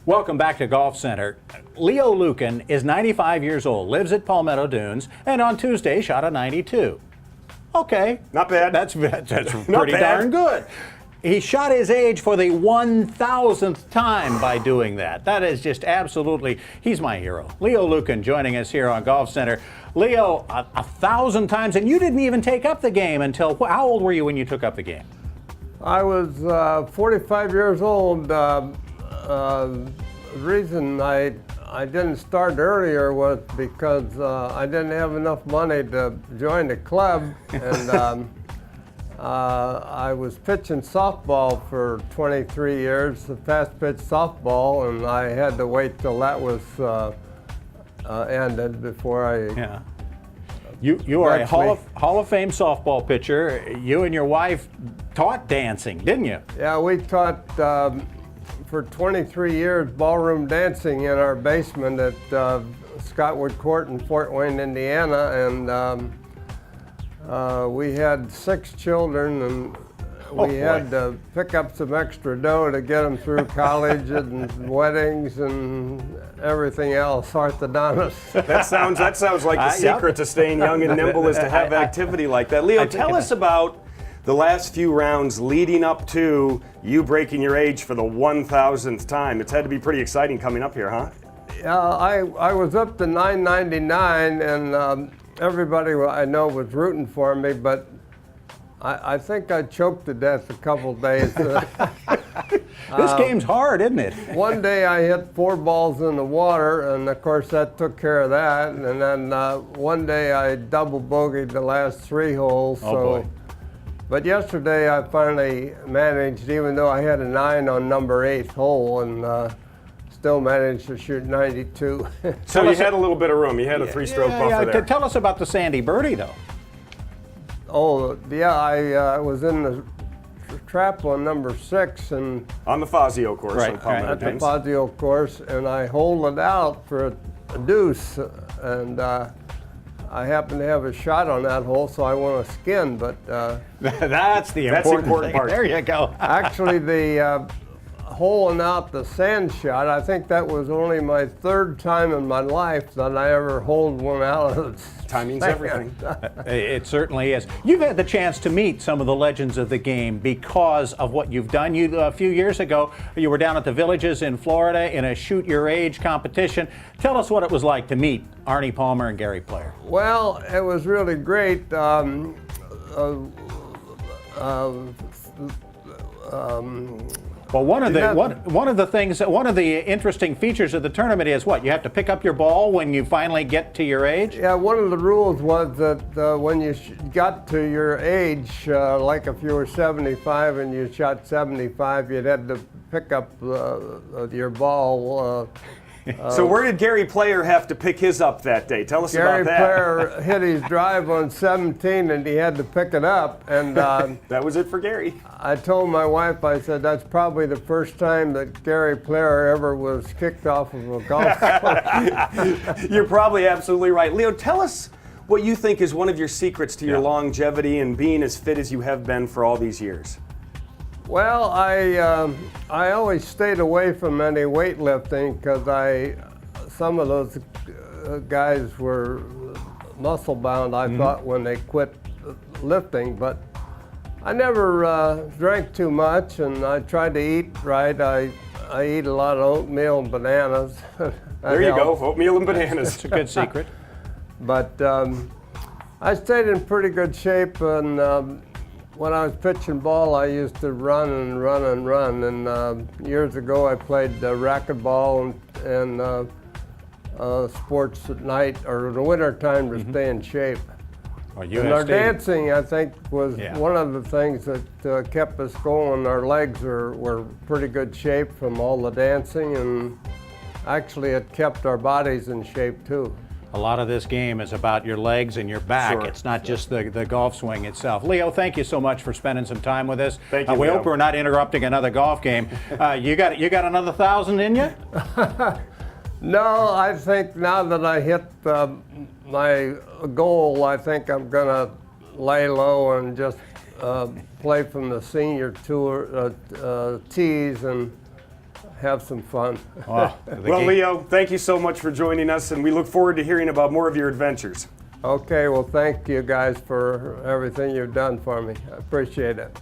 Welcome back to Golf Center. Leo Luken is 95 years old, lives at Palmetto Dunes, and on Tuesday shot a 92. Okay. Not bad. That's pretty darn good. He shot his age for the 1,000th time by doing that. That is just absolutely, he's my hero. Leo Luken joining us here on Golf Center. Leo, 1,000 times, and you didn't even take up the game until, how old were you when you took up the game? I was 45 years old. The reason I didn't start earlier was because I didn't have enough money to join the club, and I was pitching softball for 23 years, the fast pitch softball, and I had to wait till that was ended before I... Yeah. You are a Hall of Fame softball pitcher. You and your wife taught dancing, didn't you? Yeah, we taught for 23 years ballroom dancing in our basement at Scottwood Court in Fort Wayne, Indiana, and we had 6 children, and we had to pick up some extra dough to get them through college and weddings and everything else, orthodontists. That sounds like the secret to staying young and nimble is to have activity like that. Leo, tell us about the last few rounds leading up to you breaking your age for the 1,000th time. It's had to be pretty exciting coming up here, huh? Yeah, I was up to 999, and everybody I know was rooting for me, but I think I choked to death a couple days. This game's hard, isn't it? One day I hit 4 balls in the water, and of course that took care of that. And then one day I double bogeyed the last 3 holes. Boy. But yesterday I finally managed, even though I had a 9 on number 8th hole, and still managed to shoot 92. So you had a little bit of room. You had a 3-stroke buffer there. Tell us about the Sandy birdie, though. Oh, yeah, I was in the trap on number 6, and on the Fazio course, right, on Palmetto at the Dunes. Fazio course, and I holed it out for a deuce, and I happened to have a shot on that hole, so I won a skin, but that's the important part. There you go. actually the holing out the sand shot, I think that was only my 3rd time in my life that I ever holed one out of the Timing's everything. It certainly is. You've had the chance to meet some of the legends of the game because of what you've done. A few years ago, you were down at the Villages in Florida in a shoot your age competition. Tell us what it was like to meet Arnie Palmer and Gary Player. Well, it was really great. Well, one of the interesting features of the tournament is what? You have to pick up your ball when you finally get to your age? Yeah, one of the rules was that when you got to your age, like if you were 75 and you shot 75, you'd have to pick up your ball. So where did Gary Player have to pick his up that day? Tell us about that. Gary Player hit his drive on 17 and he had to pick it up. And that was it for Gary. I told my wife, I said, that's probably the first time that Gary Player ever was kicked off of a golf course. You're probably absolutely right. Leo, tell us what you think is one of your secrets to your longevity and being as fit as you have been for all these years. Well, I always stayed away from any weightlifting because some of those guys were muscle bound, I thought, when they quit lifting. But I never drank too much, and I tried to eat right. I eat a lot of oatmeal and bananas. There you go, oatmeal and bananas. It's a good secret. But I stayed in pretty good shape, and when I was pitching ball, I used to run and run and run. And years ago, I played racquetball and sports at night or in the winter time to stay in shape. Well, and our dancing, I think, was one of the things that kept us going. Our legs were pretty good shape from all the dancing, and actually it kept our bodies in shape too. A lot of this game is about your legs and your back. Sure. It's not just the golf swing itself. Leo, thank you so much for spending some time with us. Thank you, we Leo. hope we're not interrupting another golf game. You got another 1,000 in you? No, I think now that I hit my goal, I think I'm gonna lay low and just play from the senior tour tees and have some fun. Oh, well, Leo, thank you so much for joining us, and we look forward to hearing about more of your adventures. Okay, well, thank you guys for everything you've done for me. I appreciate it.